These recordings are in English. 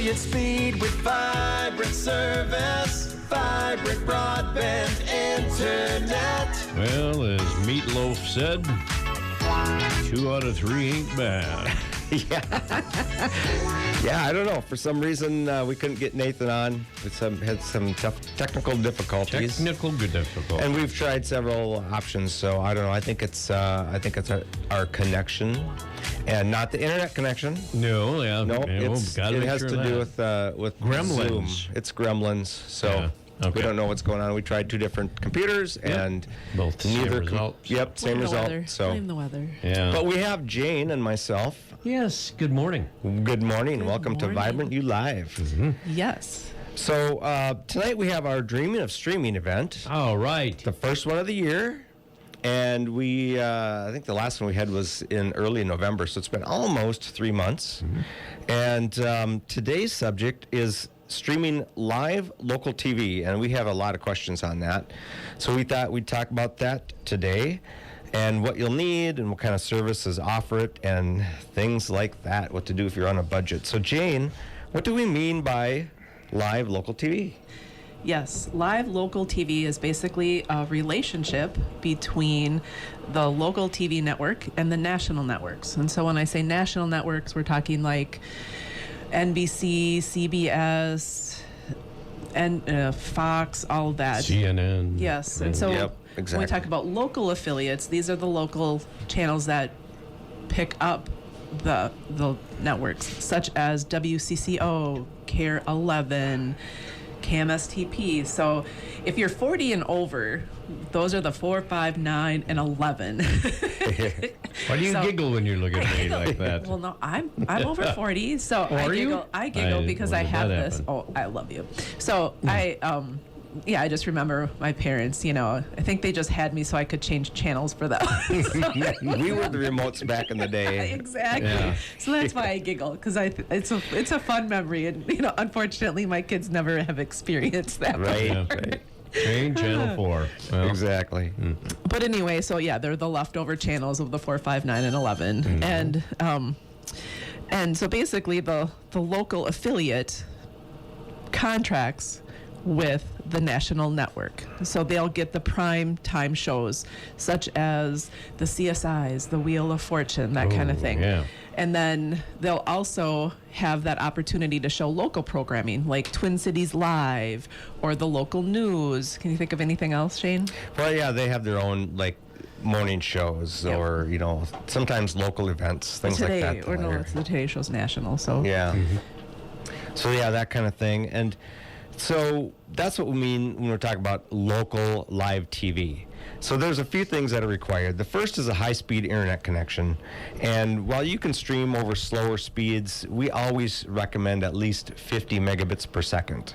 affiliate speed with vibrant service, vibrant broadband internet. Well, as Meatloaf said, 2 out of 3 ain't bad. Yeah, I don't know. For some reason, we couldn't get Nathan on. We had some tough technical difficulties. And we've tried several options, so I don't know. I think it's our connection, and not the internet connection. No, yeah, No, it has to do with Gremlins. Zoom. It's Gremlins. So. Yeah. Okay. We don't know what's going on. We tried 2 different computers, and both the same results. Yep, same result. So blame the weather. Yeah. But we have Jane and myself. Yes. Good morning. Good morning. Welcome to Vibrant You Live. Mm-hmm. Yes. So tonight we have our Dreaming of Streaming event. All right. The first one of the year. And we, I think the last one we had was in early November, so it's been almost 3 months. Mm-hmm. And today's subject is streaming live local TV, and we have a lot of questions on that. So we thought we'd talk about that today, and what you'll need, and what kind of services offer it, and things like that, what to do if you're on a budget. So Jane, what do we mean by live local TV? Yes, live local TV is basically a relationship between the local TV network and the national networks. And so when I say national networks, we're talking like NBC, CBS, and Fox, all of that. CNN. Yes, and so exactly. when we talk about local affiliates, these are the local channels that pick up the networks, such as WCCO, CARE 11, KMSTP. So if you're 40 and over, those are the 4, 5, 9, and 11. Why do you giggle when you look at me like that? Well, no, I'm over 40, so I giggle because I have this. Oh, I love you. So I just remember my parents, I think they just had me so I could change channels for them. We were the remotes back in the day. Exactly. Yeah. So that's why I giggle, because it's a fun memory, and unfortunately my kids never have experienced that. Right. Right. Change channel 4. Well, exactly. But anyway, so yeah, they're the leftover channels of the 4, 5, 9, and 11, and so basically the local affiliate contracts with the national network. So they'll get the prime time shows, such as the CSIs, the Wheel of Fortune, that kind of thing. Yeah. And then they'll also have that opportunity to show local programming, like Twin Cities Live or the local news. Can you think of anything else, Shane? Well, yeah, they have their own, like, morning shows or, sometimes local events, things like that. Or no, it's the Today Show's national, so. Yeah. So, yeah, that kind of thing. And so that's what we mean when we're talking about local live TV. So there's a few things that are required. The first is a high-speed internet connection. And while you can stream over slower speeds, we always recommend at least 50 megabits per second.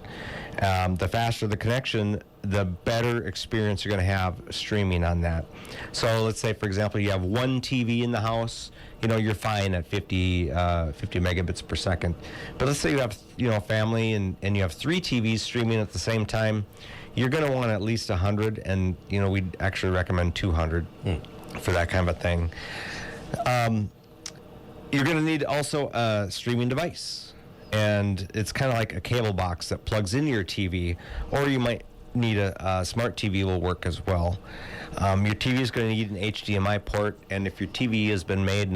The faster the connection, the better experience you're going to have streaming on that. So let's say, for example, you have one TV in the house. You're fine at 50 megabits per second. But let's say you have, family and you have 3 TVs streaming at the same time. You're going to want at least 100, and, we'd actually recommend 200 for that kind of a thing. You're going to need also a streaming device, and it's kind of like a cable box that plugs into your TV, or you might need a smart TV will work as well. Your TV is going to need an HDMI port, and if your TV has been made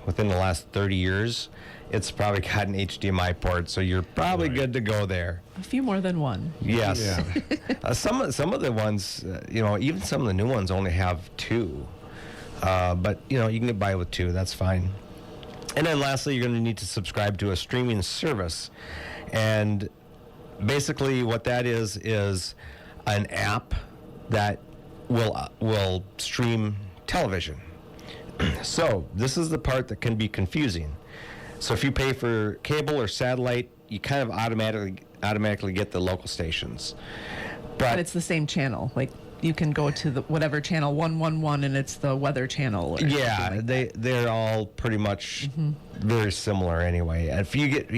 within the last 30 years, it's probably got an HDMI port, so you're probably good to go there. A few more than one. Yes. Yeah. Some of the ones, even some of the new ones only have 2. But, you can get by with 2. That's fine. And then lastly, you're going to need to subscribe to a streaming service. And basically what that is an app that will stream television. So this is the part that can be confusing. So if you pay for cable or satellite, you kind of automatically get the local stations. But it's the same channel. Like, you can go to the whatever channel 111 and it's the weather channel. Yeah, they're all pretty much very similar anyway. And if you get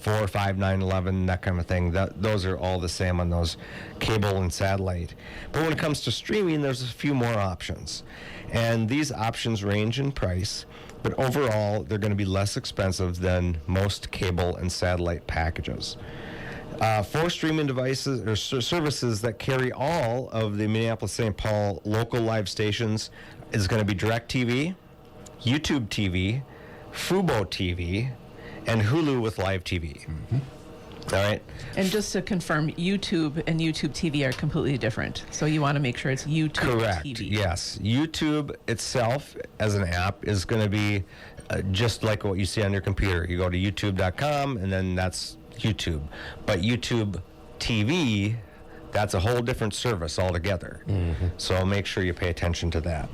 4, 5, 9, 11, that kind of thing, those are all the same on those cable and satellite. But when it comes to streaming, there's a few more options, and these options range in price. but overall, they're going to be less expensive than most cable and satellite packages. 4 streaming devices or services that carry all of the Minneapolis-St. Paul local live stations is going to be DirecTV, YouTube TV, Fubo TV, and Hulu with live TV. All right. And just to confirm, YouTube and YouTube TV are completely different. So you want to make sure it's YouTube Correct. TV. Yes. YouTube itself as an app is going to be just like what you see on your computer. You go to youtube.com and then that's YouTube. But YouTube TV, that's a whole different service altogether. So make sure you pay attention to that.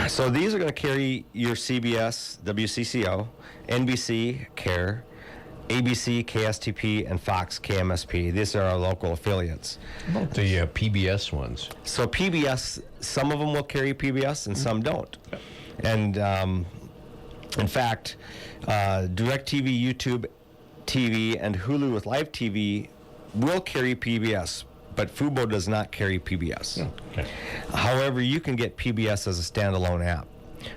So these are going to carry your CBS, WCCO, NBC, CARE, ABC, KSTP, and Fox, KMSP. These are our local affiliates. How about the PBS ones? So PBS, some of them will carry PBS and some don't. And in fact, DirecTV, YouTube TV, and Hulu with live TV will carry PBS, but Fubo does not carry PBS. Okay. However, you can get PBS as a standalone app.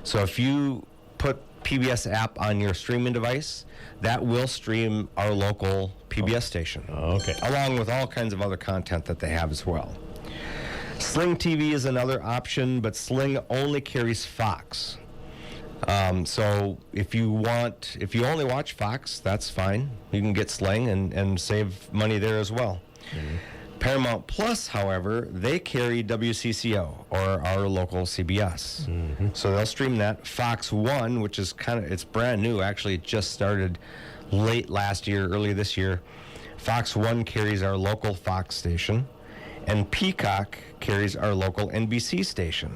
So if you put PBS app on your streaming device, that will stream our local PBS station. Okay. Along with all kinds of other content that they have as well. Sling TV is another option, but Sling only carries Fox. So if you only watch Fox, that's fine. You can get Sling and save money there as well. Paramount Plus, however, they carry WCCO, or our local CBS. So they'll stream that. Fox One, which is it's brand new, actually it just started late last year, early this year. Fox One carries our local Fox station, and Peacock carries our local NBC station.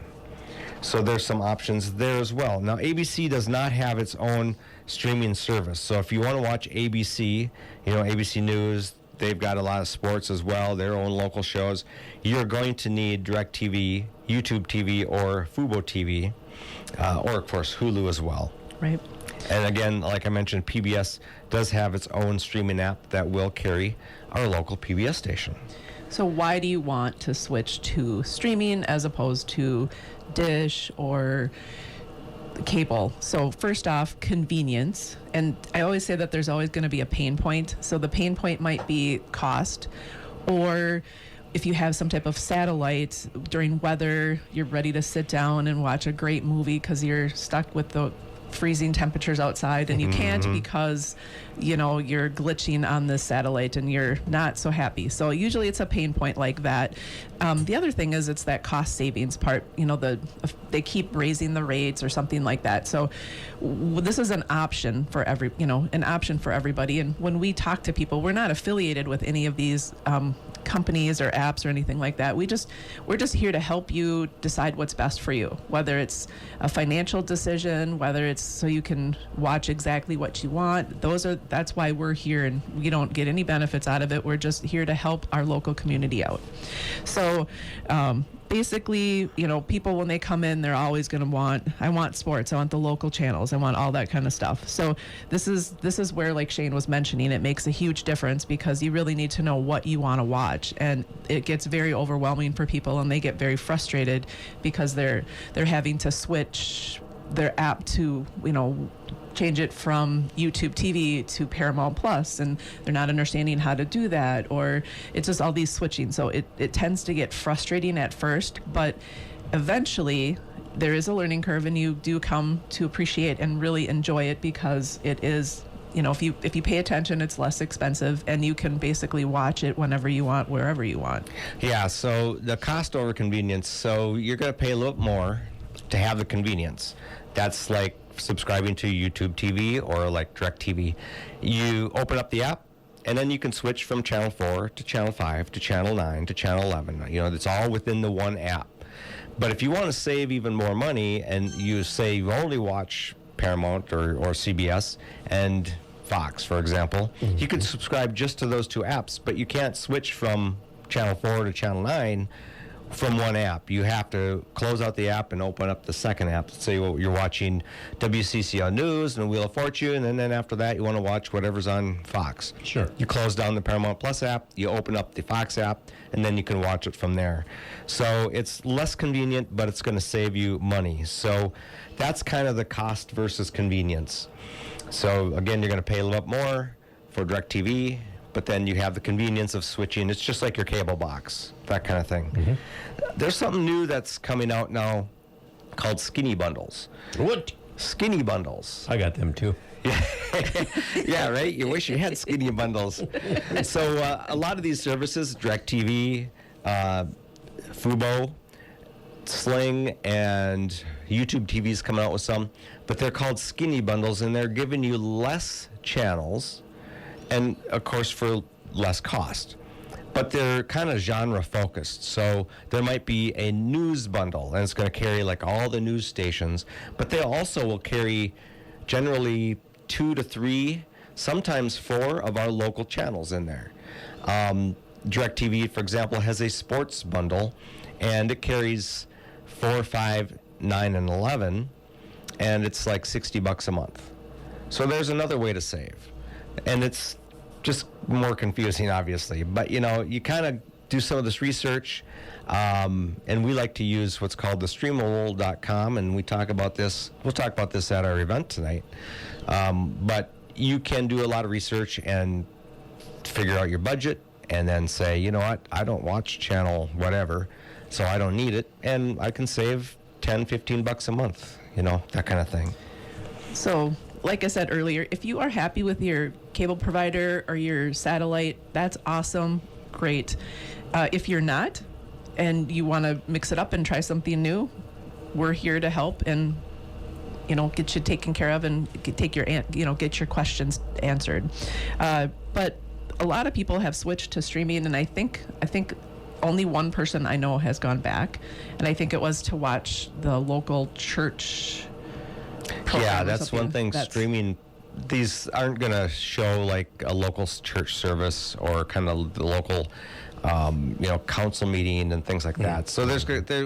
So there's some options there as well. Now, ABC does not have its own streaming service. So if you want to watch ABC, ABC News, they've got a lot of sports as well, their own local shows. You're going to need DirecTV, YouTube TV, or Fubo TV, or of course Hulu as well. Right. And again, like I mentioned, PBS does have its own streaming app that will carry our local PBS station. So why do you want to switch to streaming as opposed to dish or cable? So first off, convenience. And I always say that there's always going to be a pain point. So the pain point might be cost, or if you have some type of satellite during weather, you're ready to sit down and watch a great movie because you're stuck with the freezing temperatures outside and you can't because you're glitching on the satellite and you're not so happy. So usually it's a pain point like that. The other thing is it's that cost savings part. They keep raising the rates or something like that. So this is an option for everybody. And when we talk to people, we're not affiliated with any of these companies or apps or anything like that. We're just here to help you decide what's best for you, whether it's a financial decision, whether it's so you can watch exactly what you want. That's why we're here, and we don't get any benefits out of it. We're just here to help our local community out. So basically, people when they come in, they're always going to I want sports, I want the local channels, I want all that kind of stuff. So this is where, like Shane was mentioning, it makes a huge difference because you really need to know what you want to watch, and it gets very overwhelming for people, and they get very frustrated because they're having to switch their app to change it from YouTube TV to Paramount Plus, and they're not understanding how to do that, or it's just all these switching. So it tends to get frustrating at first, but eventually there is a learning curve, and you do come to appreciate and really enjoy it because it is, if you pay attention, it's less expensive, and you can basically watch it whenever you want, wherever you want. Yeah, so the cost over convenience, so you're going to pay a little more to have the convenience. That's like subscribing to YouTube TV or like DirecTV. You open up the app, and then you can switch from Channel 4 to Channel 5 to Channel 9 to Channel 11. It's all within the one app. But if you want to save even more money, and you say you only watch Paramount or CBS and Fox, for example, you can subscribe just to those two apps, but you can't switch from Channel 4 to Channel 9 from one app. You have to close out the app and open up the second app. Say you're watching WCCO News and Wheel of Fortune, and then after that you want to watch whatever's on Fox. Sure. You close down the Paramount Plus app, you open up the Fox app, and then you can watch it from there. So it's less convenient, but it's going to save you money. So that's kind of the cost versus convenience. So again, you're going to pay a little bit more for DirecTV, but then you have the convenience of switching. It's just like your cable box, that kind of thing. Mm-hmm. There's something new that's coming out now called skinny bundles. What? Skinny bundles. I got them too. Yeah, right? You wish you had skinny bundles. So a lot of these services, DirecTV, Fubo, Sling, and YouTube TV is coming out with some, but they're called skinny bundles, and they're giving you less channels, and of course for less cost. But they're kind of genre focused. So there might be a news bundle, and it's going to carry like all the news stations, but they also will carry generally 2 to 3, sometimes 4 of our local channels in there. DirecTV, for example, has a sports bundle, and it carries 4, 5, 9, and 11, and it's like $60 a month. So there's another way to save. And it's just more confusing, obviously. But, you know, you kind of do some of this research, and we like to use what's called the streamable.com, and we talk about this. We'll talk about this at our event tonight. But you can do a lot of research and figure out your budget, and then say, you know what, I don't watch channel whatever, so I don't need it, and I can save $10, $15 a month, you know, that kind of thing. So, like I said earlier, if you are happy with your cable provider or your satellite, that's awesome, great. If you're not, and you want to mix it up and try something new, we're here to help and, you know, get you taken care of and get your questions answered. But a lot of people have switched to streaming, and I think only one person I know has gone back, and I think it was to watch the local church program. Yeah, or that's something. one thing. Streaming, these aren't going to show like a local church service or kind of the local, council meeting and things like that. So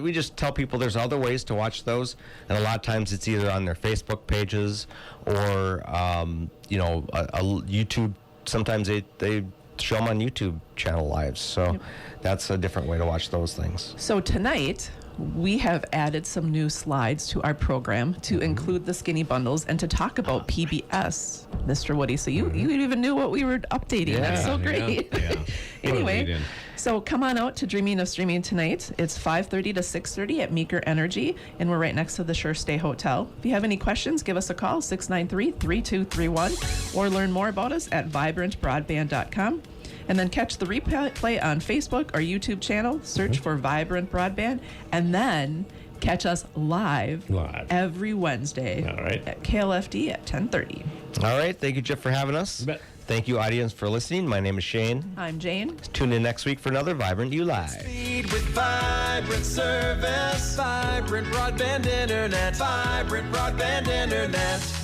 we just tell people there's other ways to watch those, and a lot of times it's either on their Facebook pages or a YouTube. Sometimes they show them on YouTube channel lives. So that's a different way to watch those things. So tonight, we have added some new slides to our program to include the skinny bundles and to talk about PBS, Mr. Woody. So you even knew what we were updating. That's so great. Yeah. Anyway, so come on out to Dreaming of Streaming tonight. It's 5:30 to 6:30 at Meeker Energy, and we're right next to the Sure Stay Hotel. If you have any questions, give us a call, 693-3231, or learn more about us at vibrantbroadband.com. And then catch the replay on Facebook or YouTube channel. Search for Vibrant Broadband, and then catch us live every Wednesday at KLFD at 10:30. All right. Thank you, Jeff, for having us. You bet. Thank you, audience, for listening. My name is Shane. I'm Jane. Tune in next week for another Vibrant You Live. Speed with vibrant service. Vibrant broadband internet. Vibrant broadband internet.